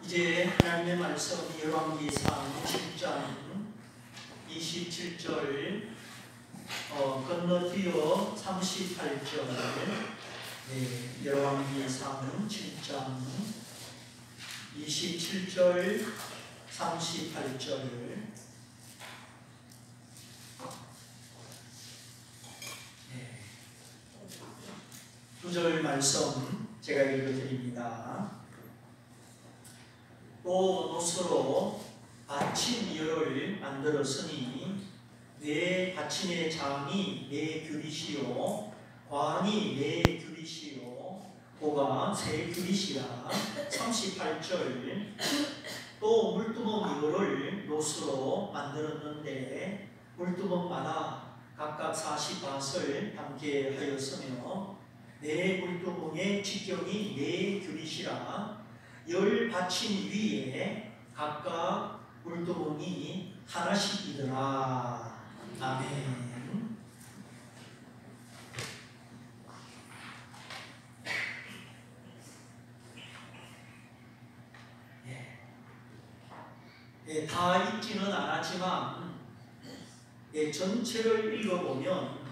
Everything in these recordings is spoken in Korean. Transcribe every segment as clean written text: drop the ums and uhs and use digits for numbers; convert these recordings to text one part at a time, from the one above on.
이제 하나님의 말씀 열왕기상 10장 27절 건너뛰어 38절 열왕기상 7장 27절 38절 두 절 말씀 제가 읽어드립니다. 또 노스로 받침이를 만들었으니 내 받침의 장이 내 규빗이요 관이 내 규빗이요 고가 세 규빗이라. 38절 또 물두멍 이거를 노스로 만들었는데 물두멍마다 각각 40밭을 담게 하였으며 내 물두멍의 직경이 내 규빗이라. 10받침 위에 각각 물두멍이 하나씩이더라. 아멘. 다 읽지는 않았지만 전체를 읽어보면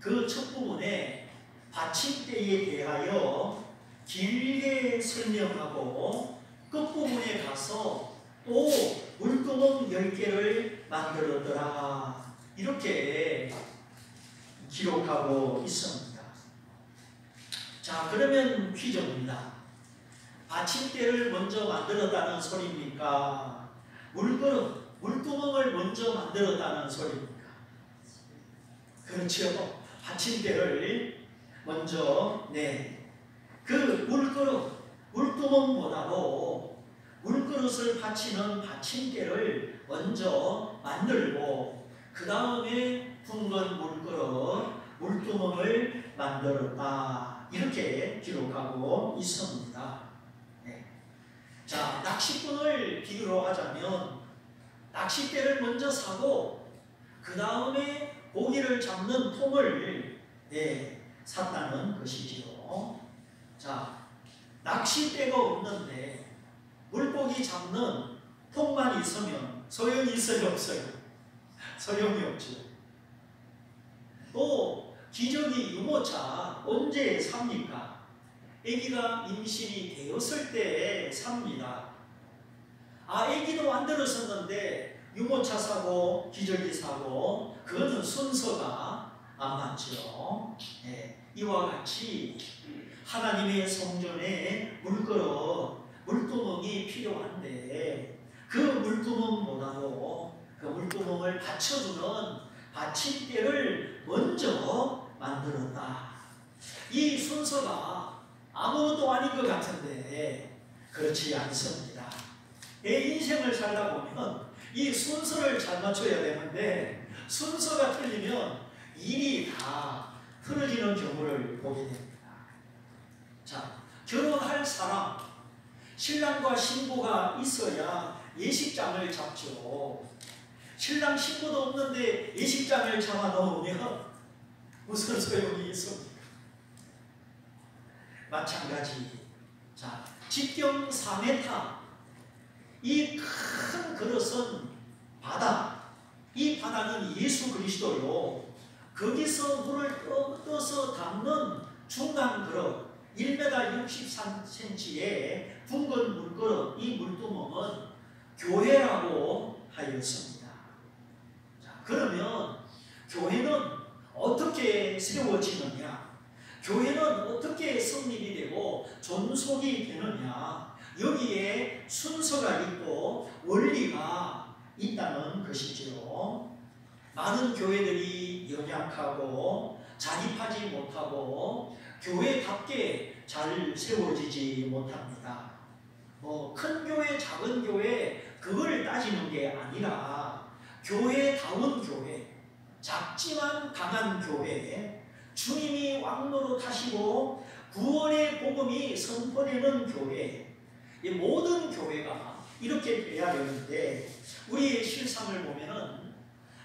그 첫 부분에 받침대에 대하여 길게 설명하고 끝부분에 가서 또 물두멍 10개를 만들었더라 이렇게 기록하고 있습니다. 자, 그러면 퀴즈입니다. 받침대를 먼저 만들었다는 소리입니까? 물두멍을 먼저 만들었다는 소리입니까? 그렇죠. 받침대를 먼저 그 물두멍보다도 물그릇을 받치는 받침대를 먼저 만들고 그 다음에 둥근 물두멍을 만들었다 이렇게 기록하고 있습니다. 자, 낚시꾼을 비유로 하자면 낚싯대를 먼저 사고 그 다음에 고기를 잡는 통을 샀다는 것이지요. 자, 낚싯대가 없는데 물고기 잡는 통만 있으면 소용이 있어요, 없어요? 소용이 없죠. 또 기저귀 유모차 언제 삽니까? 아기가 임신이 되었을 때 삽니다. 아기도 만들었었는데 유모차 사고 기저귀 사고 그거는 순서가 안 맞죠. 이와 같이 하나님의 성전에 물두멍이 필요한데 그 물두멍보다도 그 물두멍을 받쳐주는 받침대를 먼저 만들었다. 이 순서가 아무것도 아닌 것 같은데 그렇지 않습니다. 내 인생을 살다 보면 이 순서를 잘 맞춰야 되는데 순서가 틀리면 일이 다 틀어지는 경우를 보게 됩니다. 자, 결혼할 사람, 신랑과 신부가 있어야 예식장을 잡죠. 신랑 신부도 없는데 예식장을 잡아 넣으면 무슨 소용이 있습니까? 마찬가지. 자, 직경 4m 이 큰 그릇은 바다. 이 바다는 예수 그리스도요. 거기서 물을 떠서 담는 중간 그릇 1m 63cm의 둥근 물그릇 이 물두멍은 교회라고 하였습니다. 자, 그러면 교회는 어떻게 세워지느냐? 교회는 어떻게 성립이 되고 존속이 되느냐? 여기에 순서가 있고 원리가 있다는 것이지요. 많은 교회들이 연약하고 자립하지 못하고 교회답게 잘 세워지지 못합니다. 큰 교회, 작은 교회 그걸 따지는 게 아니라 교회다운 교회, 작지만 강한 교회, 주님이 왕노로 타시고 구원의 복음이 선포되는 교회, 이 모든 교회가 이렇게 돼야 되는데 우리의 실상을 보면은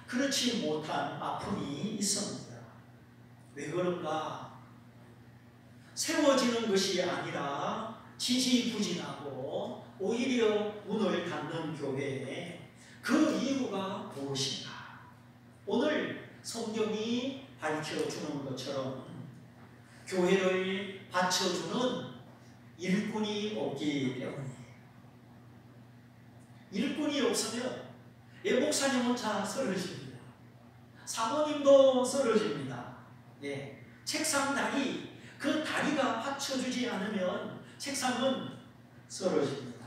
그렇지 못한 아픔이 있습니다. 왜 그런가? 세워지는 것이 아니라 지지부진하고 오히려 문을 닫는 교회에 그 이유가 무엇인가? 오늘 성경이 밝혀주는 것처럼 교회를 받쳐주는 일꾼이 없기 때문이에요. 일꾼이 없으면 목사님 혼자 쓰러집니다. 사모님도 쓰러집니다. 책상 다리, 그 다리가 받쳐주지 않으면 책상은 쓰러집니다.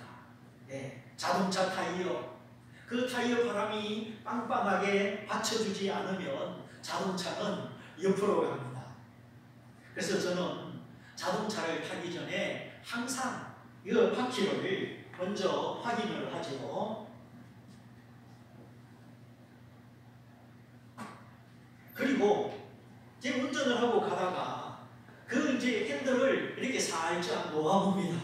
자동차 타이어, 그 타이어 바람이 빵빵하게 받쳐주지 않으면 자동차는 옆으로 갑니다. 그래서 저는 자동차를 타기 전에 항상 이 바퀴를 먼저 확인을 하죠. 그리고 이제 운전을 하고 가다가 그 이제 핸들을 이렇게 살짝 놓아봅니다.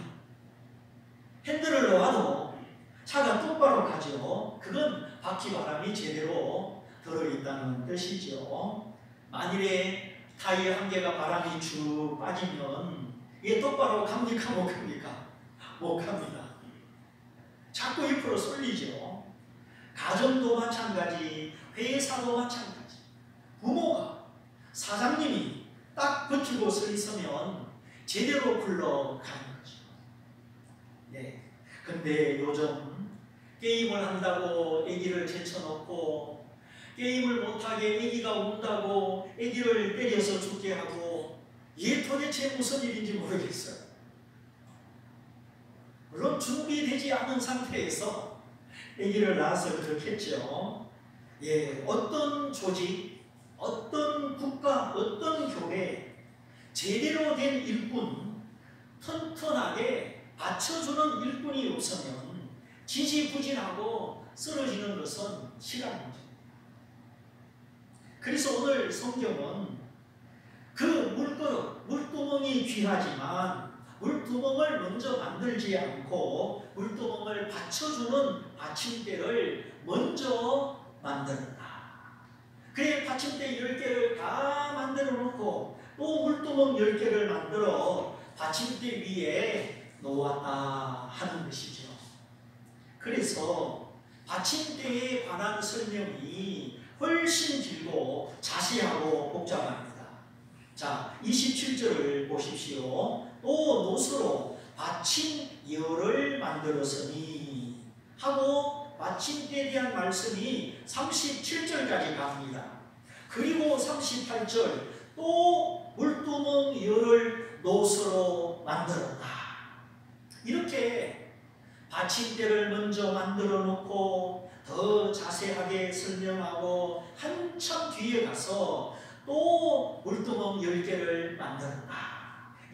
핸들을 놓아도 차가 똑바로 가죠. 그건 바퀴 바람이 제대로 들어있다는 뜻이죠. 만일에 타이어 한 개가 바람이 쭉 빠지면 이게 똑바로 갑니까 못 갑니까? 못 갑니다. 자꾸 옆으로 쏠리죠. 가정도 마찬가지, 회사도 마찬가지. 부모가, 사장님이 딱 버티고 서 있으면 제대로 굴러가는 거죠. 근데 요즘 게임을 한다고 아기를 제쳐놓고, 게임을 못하게 아기가 운다고 아기를 때려서 죽게 하고, 이게 도대체 무슨 일인지 모르겠어요. 물론 준비되지 않은 상태에서 아기를 낳아서 그렇겠죠. 어떤 조직, 어떤 국가, 어떤 교회, 제대로 된 일꾼, 튼튼하게 받쳐주는 일꾼이 없으면 지지부진하고 쓰러지는 것은 시간 문제입니다. 그래서 오늘 성경은 그 물그릇, 물두멍이 귀하지만 물두멍을 먼저 만들지 않고 물두멍을 받쳐주는 받침대를 먼저 만든다. 그래 받침대 10개를 다 만들어 놓고 또 물두멍 10개를 만들어 받침대 위에 놓았다 하는 것이죠. 그래서 받침대에 관한 설명이 훨씬 길고 자세하고 복잡합니다. 자, 27절을 보십시오. 또 노스로 받침열을 만들었으니 하고 받침대에 대한 말씀이 37절까지 갑니다. 그리고 38절 또 물두멍 열을 노스로 만들었다. 이렇게 받침대를 먼저 만들어 놓고 더 자세하게 설명하고 한참 뒤에 가서 또 물두멍 10개를 만들었다.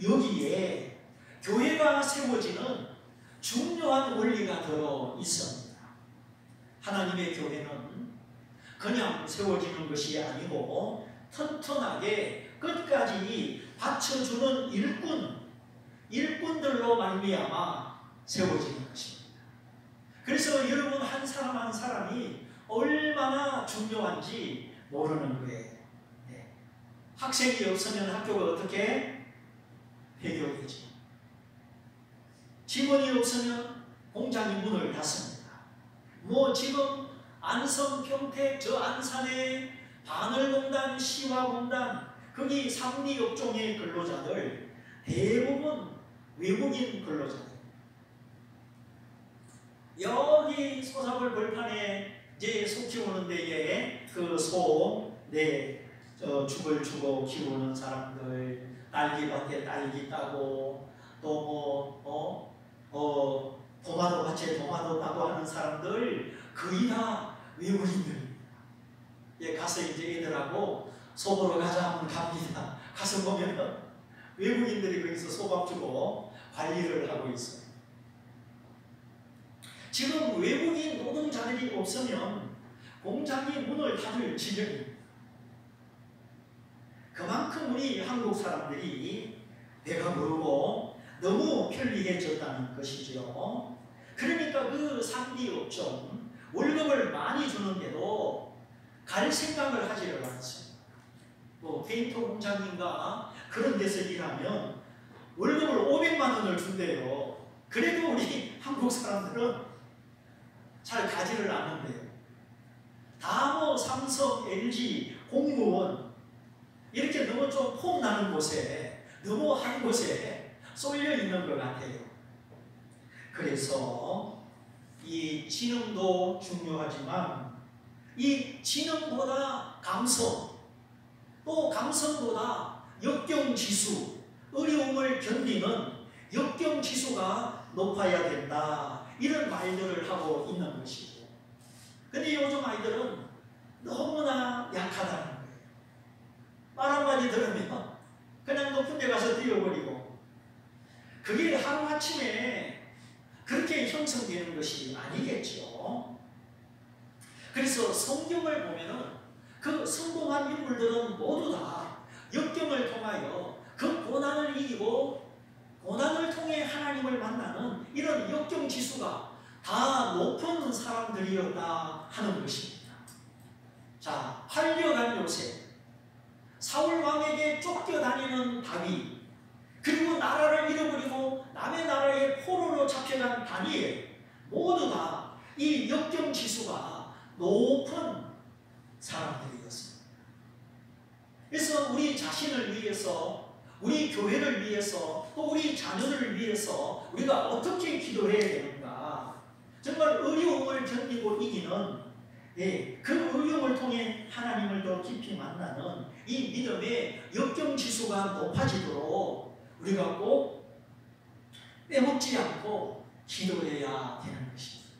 여기에 교회가 세워지는 중요한 원리가 들어 있습니다. 하나님의 교회는 그냥 세워지는 것이 아니고 튼튼하게 끝까지 받쳐주는 일꾼들로 말미암아 세워지는 것입니다. 그래서 여러분 한 사람 한 사람이 얼마나 중요한지 모르는 거예요. 학생이 없으면 학교가 어떻게 폐교되지. 직원이 없으면 공장이 문을 닫습니다. 지금 안성, 평택, 저 안산의 바늘공단, 시화공단, 거기 3리 업종의 근로자들 대부분 외국인 근로자들. 여기 소사벌 벌판에 이제 소 키우는 데에 그 소, 죽을 주고 키우는 사람들, 딸기밭에 딸기 따고 또 도마도 밭에 도마도 따고 하는 사람들 거의 다 외국인들입니다. 가서 이제 애들하고 소 보러 가자 하면 갑니다. 가서 보면 외국인들이 거기서 소밥 주고 관리를 하고 있어요. 지금 외국인 노동자들이 없으면 공장이 문을 닫을 지경입니다. 그만큼 우리 한국 사람들이 배가 부르고 너무 편리해졌다는 것이죠. 그러니까 그 3D 업종 월급을 많이 주는데도 갈 생각을 하지를 않습니다. 페인터 공장인가 그런 데서 일하면 월급을 500만 원을 준대요. 그래도 우리 한국 사람들은 잘 가지를 않는데요. 다 뭐 삼성, LG, 공무원 이렇게 너무 좀 폼나는 곳에, 너무 한 곳에 쏠려 있는 것 같아요. 그래서 이 지능도 중요하지만 이 지능보다 감성, 또 감성보다 역경지수, 어려움을 견디는 역경지수가 높아야 된다. 이런 말들을 하고 있는 것이죠. 근데 요즘 아이들은 너무나 약하다는 거예요. 말 한마디 들으면 그냥 높은 데 가서 뛰어버리고, 그게 하루아침에 그렇게 형성되는 것이 아니겠죠. 그래서 성경을 보면은 그 성공한 인물들은 모두 다 역경을 통하여 그 고난을 이기고 고난을 통해 하나님을 만나는 이런 역경지수가 다 높은 사람들이었다 하는 것입니다. 자, 팔려간 요셉, 사울 왕에게 쫓겨다니는 다윗, 그리고 나라를 잃어버리고 남의 나라에 포로로 잡혀간 다니엘, 모두 다 이 역경지수가 높은 사람들이었습니다. 그래서 우리 자신을 위해서, 우리 교회를 위해서, 또 우리 자녀를 위해서 우리가 어떻게 기도해야 되는가? 정말 어려움을 견디고 이기는, 그 어려움을 통해 하나님을 더 깊이 만나는 이 믿음의 역경지수가 높아지도록 우리가 꼭 빼먹지 않고 기도해야 되는 것입니다.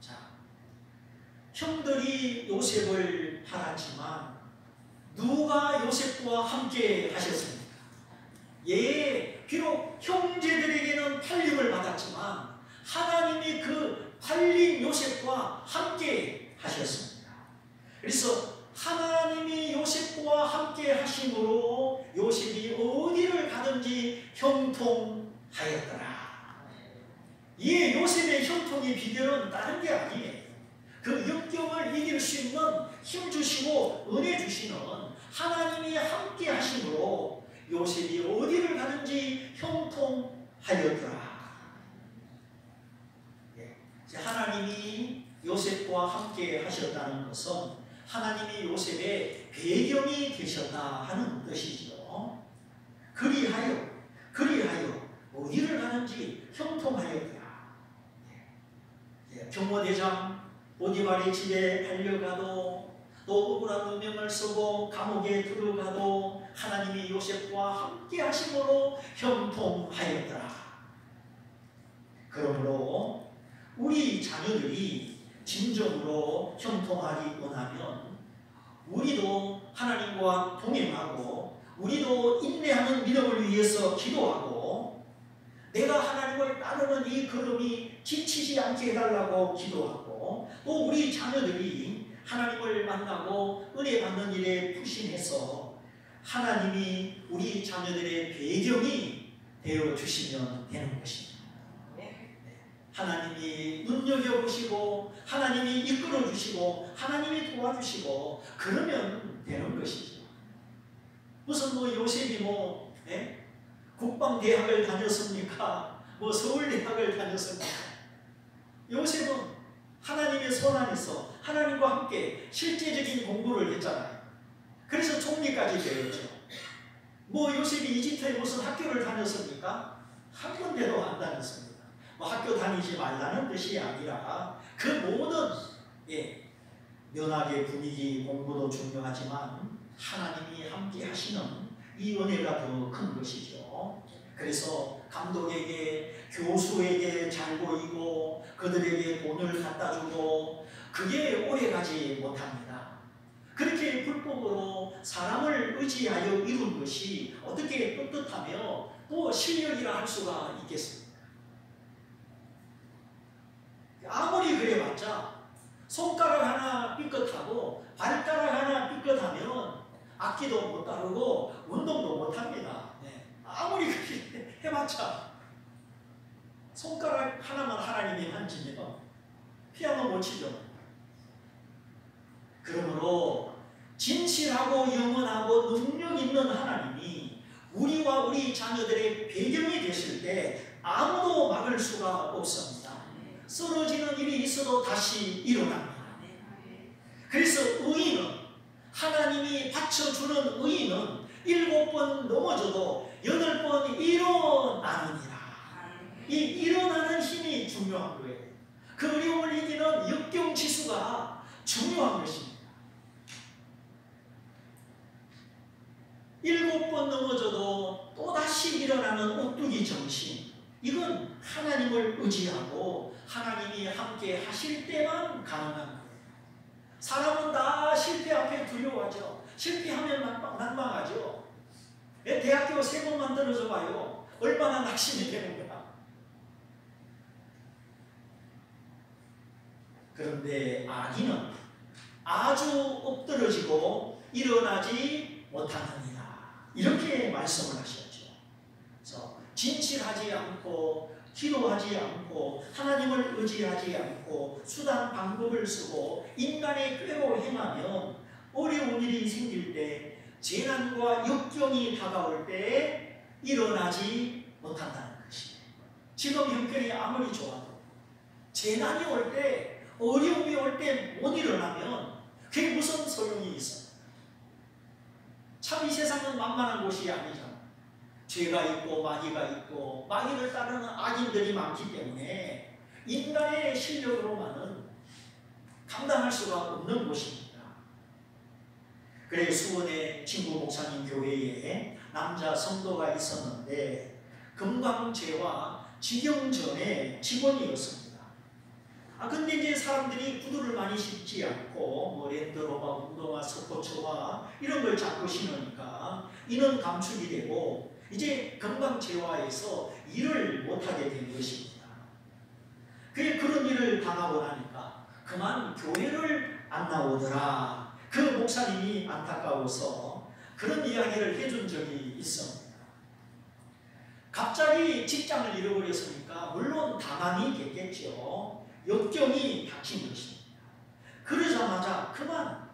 자, 형들이 요셉을 팔았지만 누가 요셉과 함께 하셨습니까? 비록 형제들에게는 팔림을 받았지만 하나님이 그 팔린 요셉과 함께 하셨습니다. 그래서 하나님이 요셉과 함께 하심으로 요셉이 어디를 가든지 형통하였더라. 이 요셉의 형통의 비결은 다른 게 아니에요. 그 역경을 이길 수 있는 힘 주시고 은혜 주시는 하나님이 함께 하심으로 요셉이 어디를 가든지 형통하였더라. 하나님이 요셉과 함께 하셨다는 것은 하나님이 요셉의 배경이 되셨다 하는 뜻이죠. 그리하여 어디를 가는지 형통하였더라. 병모대장 보디발의 집에 달려가도, 또 억울한 누명을 쓰고 감옥에 들어가도 하나님이 요셉과 함께 하심으로 형통하였더라. 그러므로 우리 자녀들이 진정으로 형통하기 원하면 우리도 하나님과 동행하고, 우리도 인내하는 믿음을 위해서 기도하고, 내가 하나님을 따르는 이 걸음이 지치지 않게 해달라고 기도하고, 또 우리 자녀들이 하나님을 만나고 은혜 받는 일에 푸심해서 하나님이 우리 자녀들의 배경이 되어주시면 되는 것입니다. 하나님이 눈여겨보시고, 하나님이 이끌어주시고, 하나님이 도와주시고, 그러면 되는 것이죠. 무슨 요셉이 국방대학을 다녔습니까? 서울대학을 다녔습니까? 요셉은 하나님의 손 안에서 하나님과 함께 실제적인 공부를 했잖아요. 그래서 총리까지 되었죠. 요셉이 이집트에 무슨 학교를 다녔습니까? 한 군데도 안 다녔습니다. 학교 다니지 말라는 뜻이 아니라 그 모든 면학의 분위기, 공부도 중요하지만 하나님이 함께 하시는 이 은혜가 더 큰 것이죠. 그래서 감독에게, 교수에게 잘 보이고 그들에게 돈을 갖다 주고 그게 오래가지 못합니다. 그렇게 불법으로 사람을 의지하여 이룬 것이 어떻게 떳떳하며 또 실력이라 할 수가 있겠습니까? 아무리 그래봤자 손가락 하나 삐끗하고 발가락 하나 삐끗하면 악기도 못 다루고 운동도 못합니다. 아무리 그렇게 해봤자 손가락 하나만 하나님이 만지면 피아노 못 치죠. 그러므로 진실하고 영원하고 능력 있는 하나님이 우리와 우리 자녀들의 배경이 됐을 때 아무도 막을 수가 없습니다. 쓰러지는 일이 있어도 다시 일어납니다. 그래서 의인은, 하나님이 받쳐주는 의인은 7번 넘어져도 8번 일어나느니라. 이 일어나는 힘이 중요한 거예요. 그 어려움을 이기는 역경지수가 중요한 것입니다. 7번 넘어져도 또다시 일어나는 오뚜기 정신, 이건 하나님을 의지하고 하나님이 함께 하실 때만 가능한 거예요. 사람은 다 실패 앞에 두려워하죠. 실패하면 난망하죠. 대학교 3번 만들어줘 봐요. 얼마나 낙심이 되는 거야. 그런데 악인은 아주 엎드러지고 일어나지 못하느니라. 이렇게 말씀을 하셨죠. 그래서 진실하지 않고 기도하지 않고 하나님을 의지하지 않고 수단 방법을 쓰고 인간의 꾀로 행하면 어려운 일이 생길 때, 재난과 역경이 다가올 때 일어나지 못한다는 것이에요. 지금 형편이 아무리 좋아도 재난이 올 때, 어려움이 올 때 못 일어나면 그게 무슨 소용이 있어요? 참 이 세상은 만만한 곳이 아니잖아요. 죄가 있고 마귀가 있고 마귀를 따르는 악인들이 많기 때문에 인간의 실력으로만은 감당할 수가 없는 곳입니다. 그래 수원의 친구 목사님 교회에 남자 성도가 있었는데 금강제와 직영전의 직원이었습니다. 근데 이제 사람들이 구두를 많이 신지 않고 뭐 랜드로버, 운동화, 스포츠화 이런 걸 자꾸 신으니까 이는 감축이 되고 이제 금강제화에서 일을 못하게 된 것입니다. 그런 일을 당하고 나니까 그만 교회를 안 나오더라. 그 목사님이 안타까워서 그런 이야기를 해준 적이 있습니다. 갑자기 직장을 잃어버렸으니까 물론 당황이 됐겠죠. 역경이 닥친 것입니다. 그러자마자 그만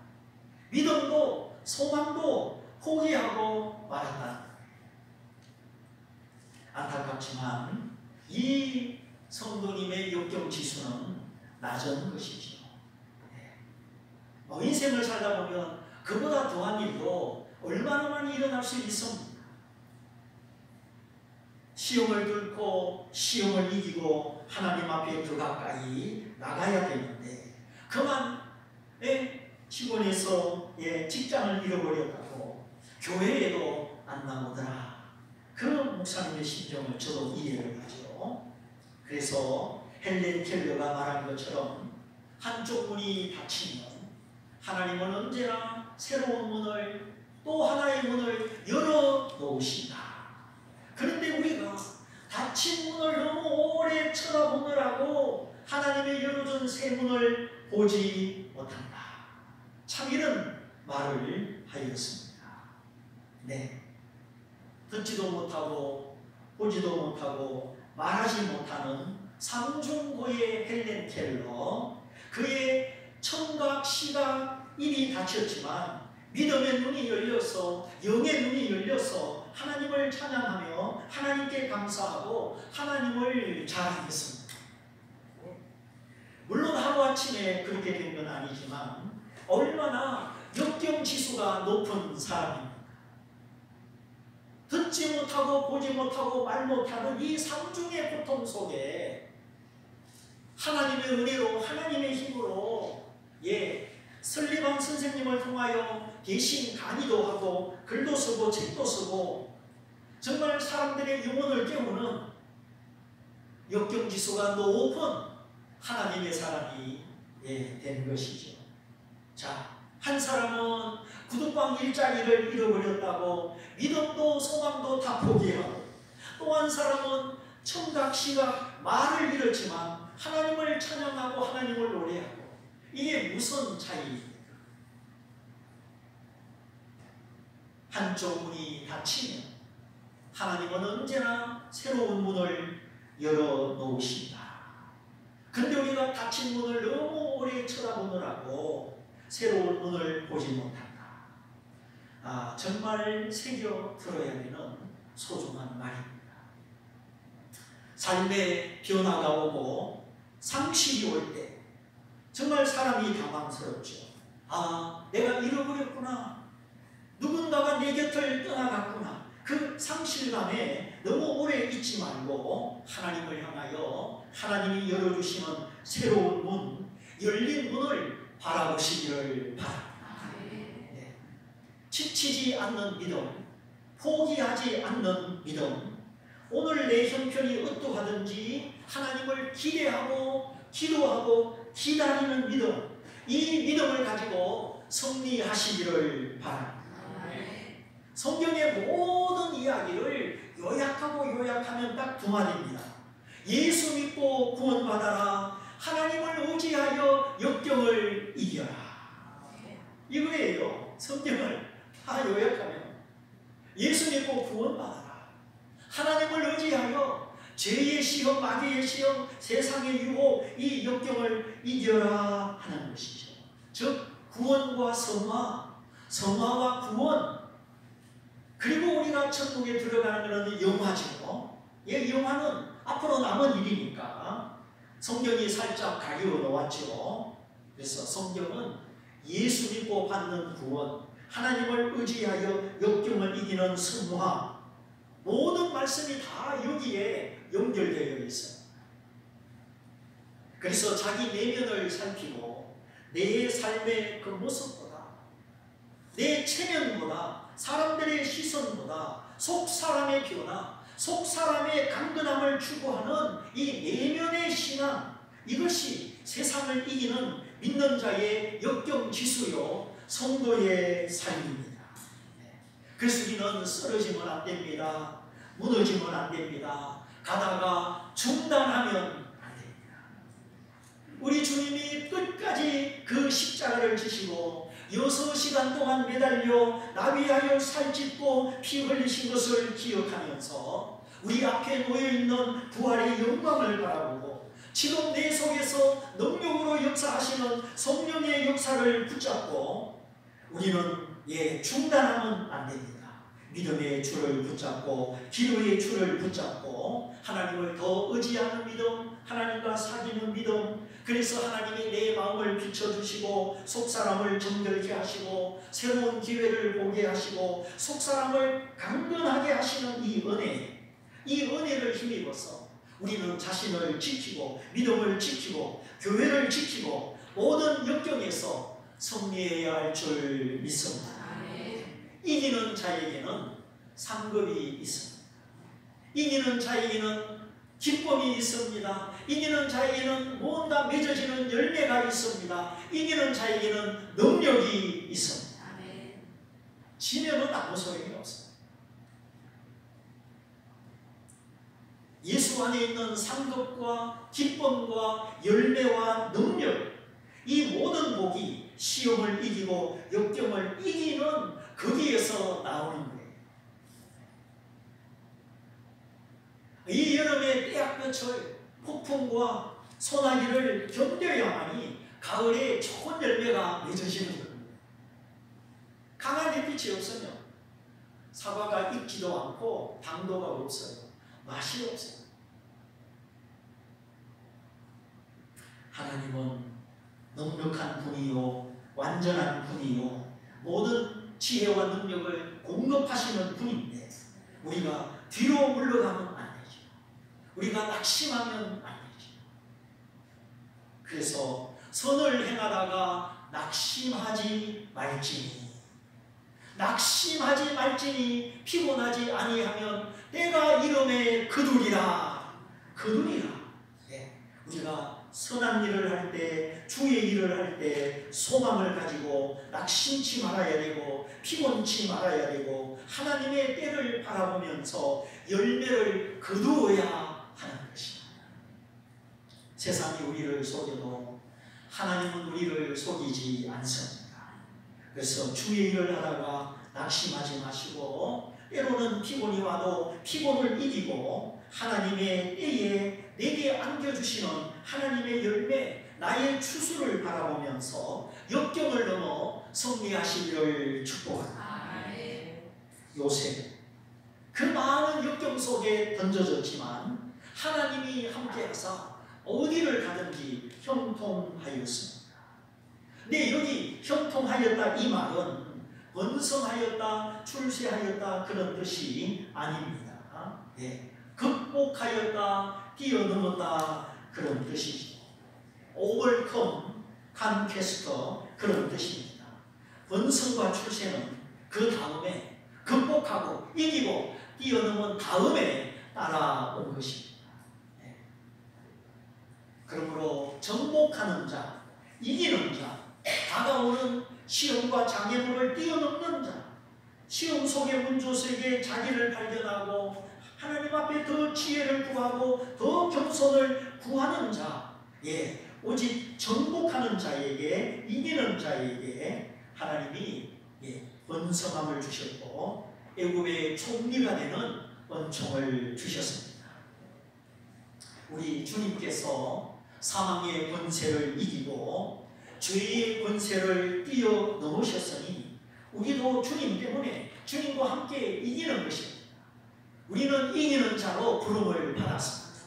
믿음도 소망도 포기하고 말았다. 안타깝지만 이 성도님의 역경지수는 낮은 것이죠. 인생을 살다 보면 그보다 더한 일도 얼마나 많이 일어날 수 있습니다. 시험을 뚫고 시험을 이기고 하나님 앞에 더 가까이 나가야 되는데 그만 직원에서 직장을 잃어버렸다고 교회에도 안 나오더라. 그런 목사님의 심정을 저도 이해를 하죠. 그래서 헬렌 켈러가 말한 것처럼 한쪽 문이 닫히면 하나님은 언제나 새로운 문을, 또 하나의 문을 열어놓으신다. 그런데 우리가 닫힌 문을 너무 오래 쳐다보느라고 하나님의 열어준 새 문을 보지 못한다. 참 이런 말을 하였습니다. 네, 듣지도 못하고 보지도 못하고 말하지 못하는 삼중고의 헬렌 켈러, 그의 청각, 시각, 입이 닫혔지만 믿음의 눈이 열려서, 영의 눈이 열려서 하나님을 찬양하며 하나님께 감사하고 하나님을 자랑했습니다. 물론 하루아침에 그렇게 된 건 아니지만 얼마나 역경지수가 높은 사람입니다. 듣지 못하고 보지 못하고 말 못하는 이 삼중의 고통 속에 하나님의 은혜로, 하나님의 힘으로 설리반 선생님을 통하여 대신 강의도 하고 글도 쓰고 책도 쓰고 정말 사람들의 영혼을 깨우는 역경지수가 높은 하나님의 사람이 된 것이죠. 자, 한 사람은 구두방 일자리를 잃어버렸다고 믿음도 소망도 다 포기하고, 또 한 사람은 청각, 시각, 말을 잃었지만 하나님을 찬양하고 하나님을 노래하고. 이게 무슨 차이입니까? 한쪽 문이 닫히면 하나님은 언제나 새로운 문을 열어놓으신다. 근데 우리가 닫힌 문을 너무 오래 쳐다보느라고 새로운 문을 보지 못한다. 정말 새겨 들어야 되는 소중한 말입니다. 삶의 변화가 오고 상실이 올 때 정말 사람이 당황스럽죠. 아, 내가 잃어버렸구나. 누군가가 내 곁을 떠나갔구나. 그 상실감에 너무 오래 있지 말고 하나님을 향하여 하나님이 열어주시는 새로운 문, 열린 문을 바라보시기를 바랍니다. 네. 지치지 않는 믿음, 포기하지 않는 믿음, 오늘 내 형편이 어떠하든지 하나님을 기대하고 기도하고 기다리는 믿음, 이 믿음을 가지고 승리하시기를 바랍니다. 성경의 모든 이야기를 요약하면 딱 두 마디입니다. 예수 믿고 구원받아라. 하나님을 의지하여 역경을 이겨라. 이거예요. 성경을 다 요약하면 예수 믿고 구원받아라. 하나님을 의지하여 죄의 시험, 마귀의 시험, 세상의 유혹, 이 역경을 이겨라 하는 것이죠. 즉 구원과 성화, 성화와 구원, 그리고 우리가 천국에 들어가는 것은 영화죠. 예, 영화는 앞으로 남은 일이니까 성경이 살짝 가리워 놓았죠. 그래서 성경은 예수 믿고 받는 구원, 하나님을 의지하여 역경을 이기는 성화, 모든 말씀이 다 여기에 연결되어 있어요. 그래서 자기 내면을 살피고 내 삶의 그 모습보다, 내 체면보다, 사람들의 시선보다 속 사람의 변화, 속 사람의 강건함을 추구하는 이 내면의 신앙, 이것이 세상을 이기는 믿는 자의 역경지수요 성도의 삶입니다. 그래서 우리는 쓰러지면 안 됩니다. 무너지면 안 됩니다. 가다가 중단하면 안 됩니다. 우리 주님이 끝까지 그 십자가를 지시고 6시간 동안 매달려 나비하여 살찢고 피 흘리신 것을 기억하면서 우리 앞에 놓여있는 부활의 영광을 바라보고 지금 내 속에서 능력으로 역사하시는 성령의 역사를 붙잡고 우리는 중단하면 안 됩니다. 믿음의 줄을 붙잡고 기도의 줄을 붙잡고 하나님을 더 의지하는 믿음, 하나님과 사귀는 믿음, 그래서 하나님이 내 마음을 비춰주시고 속사람을 정결케 하시고 새로운 기회를 보게 하시고 속사람을 강건하게 하시는 이 은혜, 이 은혜를 힘입어서 우리는 자신을 지키고 믿음을 지키고 교회를 지키고 모든 역경에서 승리해야 할 줄 믿습니다. 이기는 자에게는 상급이 있습니다. 이기는 자에게는 기쁨이 있습니다. 이기는 자에게는 뭔가 맺어지는 열매가 있습니다. 이기는 자에게는 능력이 있습니다. 지면은 아무 소용이 없습니다. 예수 안에 있는 상급과 기쁨과 열매와 능력, 이 모든 복이 시험을 이기고 역경을 이기는 거기에서 나오는 거예요. 이 여름의 떼약볕을 폭풍과 소나기를 견뎌야만이 가을에 좋은 열매가 맺어지는 겁니다. 강한 햇빛이 없으면 사과가 익지도 않고 당도가 없어요. 맛이 없어요. 하나님은 넉넉한 분이요 완전한 분이요 모든 지혜와 능력을 공급하시는 분인데 우리가 뒤로 물러가면 안 되죠. 우리가 낙심하면 안 되죠. 그래서 선을 행하다가 낙심하지 말지니, 낙심하지 말지니 피곤하지 아니하면 때가 이름에 거두리라. 네. 우리가 선한 일을 할 때, 주의 일을 할 때 소망을 가지고 낙심치 말아야 되고 피곤치 말아야 되고 하나님의 때를 바라보면서 열매를 거두어야 하는 것입니다. 세상이 우리를 속여도 하나님은 우리를 속이지 않습니다. 그래서 주의 일을 하다가 낙심하지 마시고 때로는 피곤이 와도 피곤을 이기고 하나님의 때에 내게 안겨주시는 하나님의 열매, 나의 추수를 바라보면서 역경을 넘어 승리하시기를 축복합니다. 요셉, 그 많은 역경 속에 던져졌지만 하나님이 함께하사 어디를 가든지 형통하였습니다. 근데 여기 형통하였다 이 말은 번성하였다, 출세하였다 그런 뜻이 아닙니다. 예. 극복하였다, 뛰어넘었다 그런 뜻이죠. overcome, conquest 그런 뜻입니다. 번성과 출세는 그 다음에 극복하고 이기고 뛰어넘은 다음에 따라온 것입니다. 예. 그러므로 정복하는 자, 이기는 자, 다가오는 시험과 장애물을 뛰어넘는 자, 시험 속의 문조 속에 자기를 발견하고 하나님 앞에 더 지혜를 구하고 더 겸손을 구하는 자, 예, 오직 정복하는 자에게, 이기는 자에게 하나님이 번성함을 주셨고 애굽의 총리가 되는 은총을 주셨습니다. 우리 주님께서 사망의 권세를 이기고 죄의 권세를 뛰어넘으셨으니 우리도 주님 때문에 주님과 함께 이기는 것입니다. 우리는 이기는 자로 부름을 받았습니다.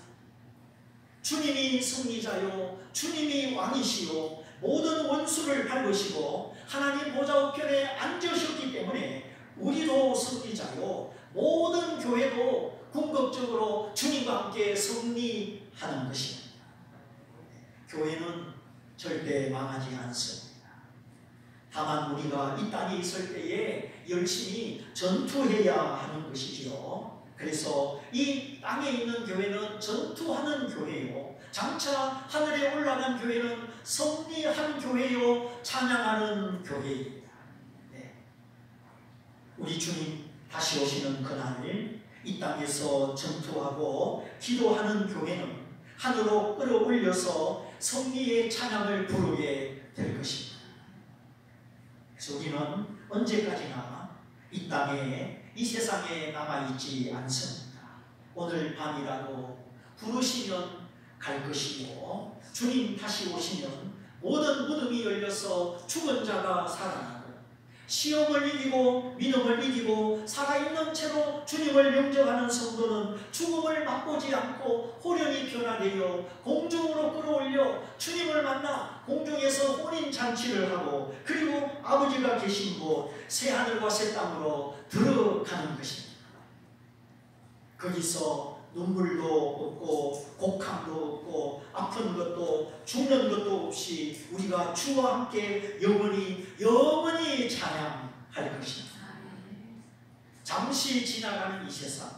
주님이 승리자요, 주님이 왕이시요, 모든 원수를 밟으시고 하나님 보좌 우편에 앉으셨기 때문에 우리도 승리자요, 모든 교회도 궁극적으로 주님과 함께 승리하는 것입니다. 교회는 절대 망하지 않습니다. 다만 우리가 이 땅에 있을 때에 열심히 전투해야 하는 것이지요. 그래서 이 땅에 있는 교회는 전투하는 교회요, 장차 하늘에 올라간 교회는 승리하는 교회요, 찬양하는 교회입니다. 네. 우리 주님 다시 오시는 그날 이 땅에서 전투하고 기도하는 교회는 하늘로 끌어올려서 승리의 찬양을 부르게 될 것입니다. 그래서 우리는 언제까지나 이 땅에, 이 세상에 남아있지 않습니다. 오늘 밤이라도 부르시면 갈 것이고 주님 다시 오시면 모든 무덤이 열려서 죽은 자가 살아나고 시험을 이기고 믿음을 이기고 살아있는 채로 주님을 영접하는 성도는 죽음을 맛보지 않고 호련히 변화되어 공중으로 끌어올려 주님을 만나 공중에서 혼인잔치를 하고 그리고 아버지가 계신 곳 새하늘과 새 땅으로 들어가는 것입니다. 거기서 눈물도 없고 곡함도 없고 아픈 것도 죽는 것도 없이 우리가 주와 함께 영원히 찬양할 것입니다. 잠시 지나가는 이 세상,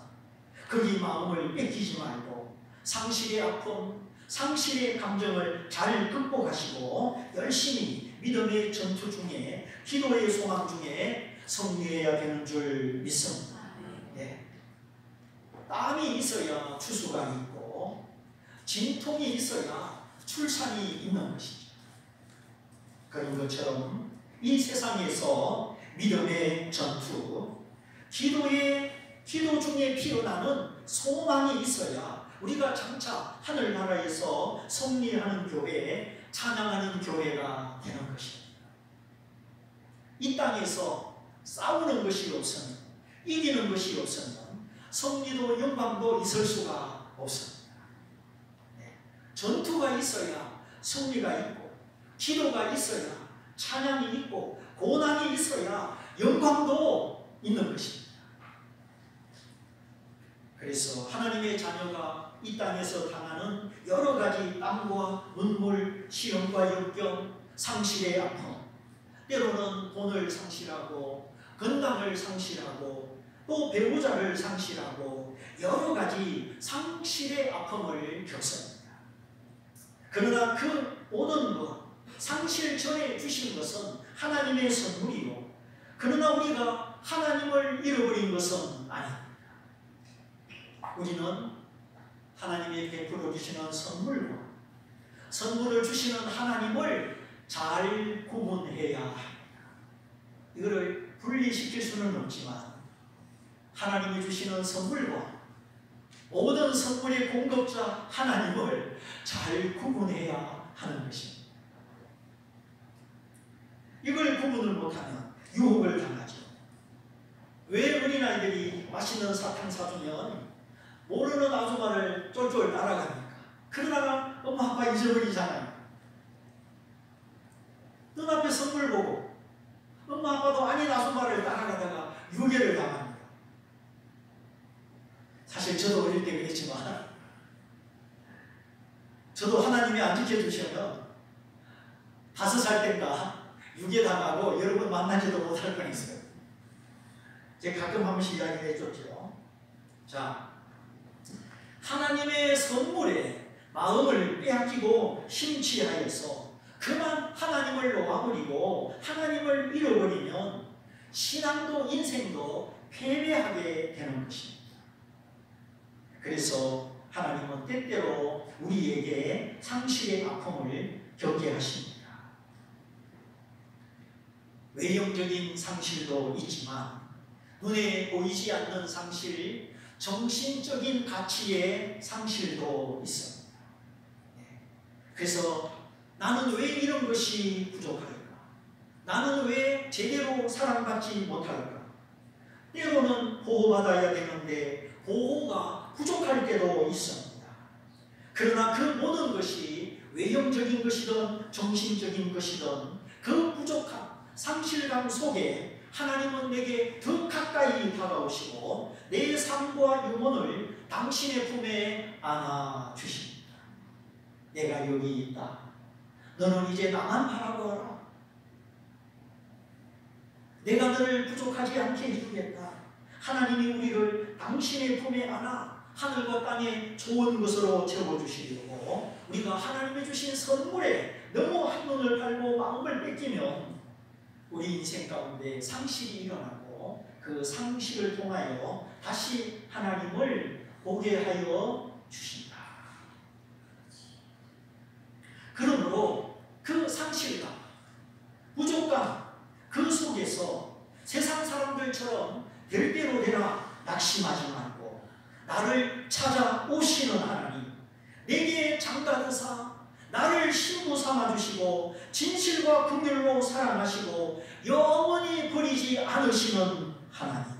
거기 마음을 뺏기지 말고 상실의 아픔, 상실의 감정을 잘 극복하시고 열심히 믿음의 전투 중에 기도의 소망 중에 승리해야 되는 줄 믿습니다. 네. 땀이 있어야 추수가 있고 진통이 있어야 출산이 있는 것이죠. 그런 것처럼 이 세상에서 믿음의 전투, 기도 중에 피어나는 소망이 있어야 우리가 장차 하늘나라에서 승리하는 교회, 찬양하는 교회가 되는 것입니다. 이 땅에서 싸우는 것이 없으면, 이기는 것이 없으면 승리도 영광도 있을 수가 없습니다. 네. 전투가 있어야 승리가 있고 기도가 있어야 찬양이 있고 고난이 있어야 영광도 있는 것입니다. 그래서 하나님의 자녀가 이 땅에서 당하는 여러 가지 땀과 눈물, 시험과 역경, 상실의 아픔, 때로는 돈을 상실하고 건강을 상실하고 또 배우자를 상실하고 여러 가지 상실의 아픔을 겪습니다. 그러나 그 모든 것, 상실 전에 주신 것은 하나님의 선물이요, 그러나 우리가 하나님을 잃어버린 것은 아닙니다. 우리는 하나님의 베풀어 주시는 선물을 주시는 하나님을 잘 구분해야 합니다. 이거를 분리시킬 수는 없지만 하나님이 주시는 선물과 모든 선물의 공급자 하나님을 잘 구분해야 하는 것입니다. 이걸 구분을 못하면 유혹을 당하죠. 왜 어린아이들이 맛있는 사탕 사주면 모르는 아줌마를 쫄쫄 따라가니까. 그러다가 엄마 아빠 잊어버리잖아요. 눈앞에 선물 보고 엄마 아빠도 아닌 아줌마를 따라가다가 유괴를 당합니다. 사실 저도 어릴 때 그랬지만 저도 하나님이 안 지켜주시면 5살 때인가 유괴당하고 여러분 만나지도 못할 뻔했어요. 제가 가끔 한 번씩 이야기해 줬죠. 자, 하나님의 선물에 마음을 빼앗기고 심취하여서 그만 하나님을 놓아버리고 하나님을 잃어버리면 신앙도 인생도 패배하게 되는 것입니다. 그래서 하나님은 때때로 우리에게 상실의 아픔을 겪게 하십니다. 외형적인 상실도 있지만 눈에 보이지 않는 상실, 정신적인 가치의 상실도 있습니다. 그래서 나는 왜 이런 것이 부족할까? 나는 왜 제대로 사랑받지 못할까? 때로는 보호받아야 되는데 보호가 부족할 때도 있습니다. 그러나 그 모든 것이 외형적인 것이든 정신적인 것이든 그 부족한 상실감 속에 하나님은 내게 더 가까이 다가오시고 내 삶과 영혼을 당신의 품에 안아주십니다. 내가 여기 있다. 너는 이제 나만 바라보아라. 내가 너를 부족하지 않게 해주겠다. 하나님이 우리를 당신의 품에 안아 하늘과 땅에 좋은 것으로 채워주시려고 우리가 하나님이 주신 선물에 너무 한눈을 팔고 마음을 뺏기면 우리 인생 가운데 상실이 일어나고 그 상실을 통하여 다시 하나님을 보게 하여 주신다. 그러므로 그 상실감, 부족감 그 속에서 세상 사람들처럼 될 대로 되라 낙심하지 말고 나를 찾아오시는 하나님, 내게 장가드사 나를 신부 삼아주시고 진실과 긍휼로 사랑하시고 영원히 버리지 않으시는 하나님,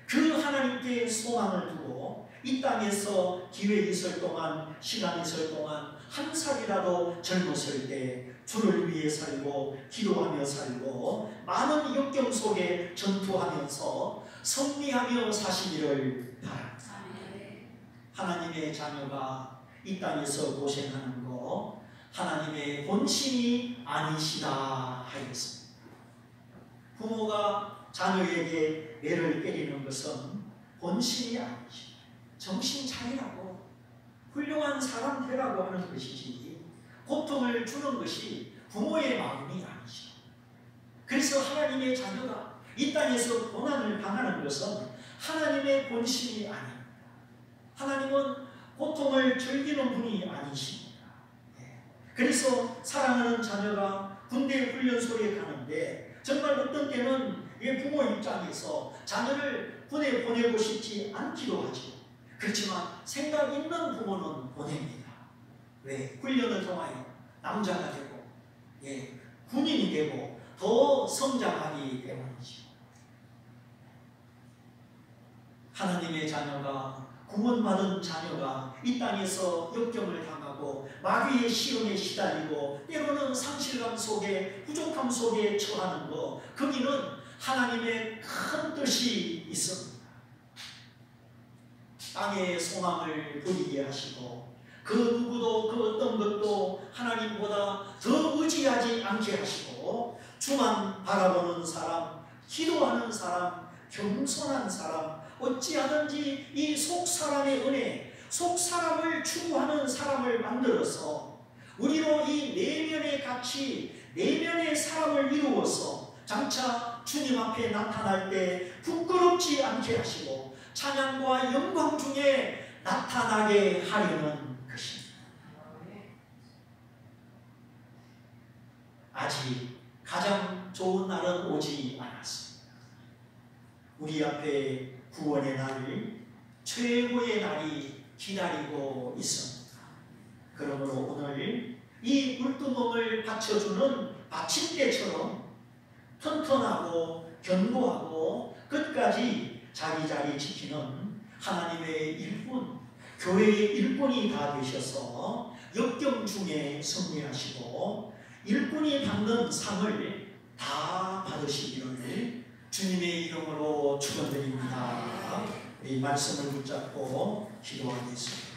그 하나님께 소망을 두고 이 땅에서 기회 있을 동안, 시간 있을 동안 한 살이라도 젊었을 때 주를 위해 살고 기도하며 살고 많은 역경 속에 전투하면서 승리하며 사시기를 바랍니다. 하나님의 자녀가 이 땅에서 고생하는 거 하나님의 본심이 아니시다 하였습니다. 부모가 자녀에게 매를 때리는 것은 본심이 아니시다. 정신 차리라고 훌륭한 사람 되라고 하는 것이지 고통을 주는 것이 부모의 마음이 아니시다. 그래서 하나님의 자녀가 이 땅에서 고난을 당하는 것은 하나님의 본심이 아닙니다. 하나님은 고통을 즐기는 분이 아니십니다. 그래서 사랑하는 자녀가 군대 훈련소에 가는데 정말 어떤 때는 부모 입장에서 자녀를 군에 보내고 싶지 않기도 하죠. 그렇지만 생각 있는 부모는 보냅니다. 왜? 훈련을 통하여 남자가 되고 군인이 되고 더 성장하기 때문이죠. 하나님의 자녀가 구원받은 자녀가 이 땅에서 역경을 당하고 마귀의 시험에 시달리고 때로는 상실감 속에 부족함 속에 처하는 것, 거기는 하나님의 큰 뜻이 있습니다. 땅에 소망을 버리게 하시고 그 누구도 그 어떤 것도 하나님보다 더 의지하지 않게 하시고 주만 바라보는 사람, 기도하는 사람, 겸손한 사람, 어찌하든지 이 속사람의 은혜, 속사람을 추구하는 사람을 만들어서 우리로 이 내면의 가치, 내면의 사람을 이루어서 장차 주님 앞에 나타날 때 부끄럽지 않게 하시고 찬양과 영광 중에 나타나게 하려는 것입니다. 아직 가장 좋은 날은 오지 않았습니다. 우리 앞에 구원의 날을, 최고의 날이 기다리고 있습니다. 그러므로 오늘 이 물두멍을 받쳐주는 받침대처럼 튼튼하고 견고하고 끝까지 자기 자리 지키는 하나님의 일꾼, 교회의 일꾼이 다 되셔서 역경 중에 승리하시고 일꾼이 받는 상을 다 받으시기를 주님의 이름으로 축원드립니다. 이 말씀을 붙잡고 기도하겠습니다.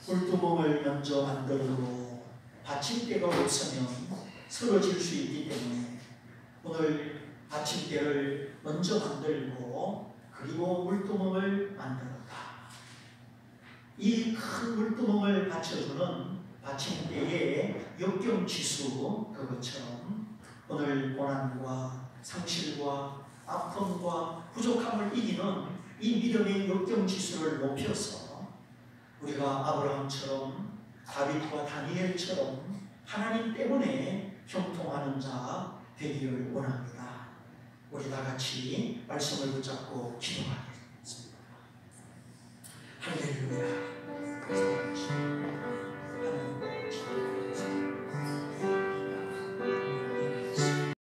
물두멍을 먼저 만들고 받침대가 없으면 쓰러질 수 있기 때문에 오늘 받침대를 먼저 만들고 그리고 물두멍을 만들었다. 이 큰 물두멍을 받쳐주는 받침대의 역경지수 그것처럼 오늘 고난과 상실과 아픔과 부족함을 이기는 이 믿음의 역경지수를 높여서 우리가 아브라함처럼 다윗과 다니엘처럼 하나님 때문에 형통하는 자 되기를 원합니다. 우리 다 같이 말씀을 붙잡고 기도하겠습니다. 할렐루야.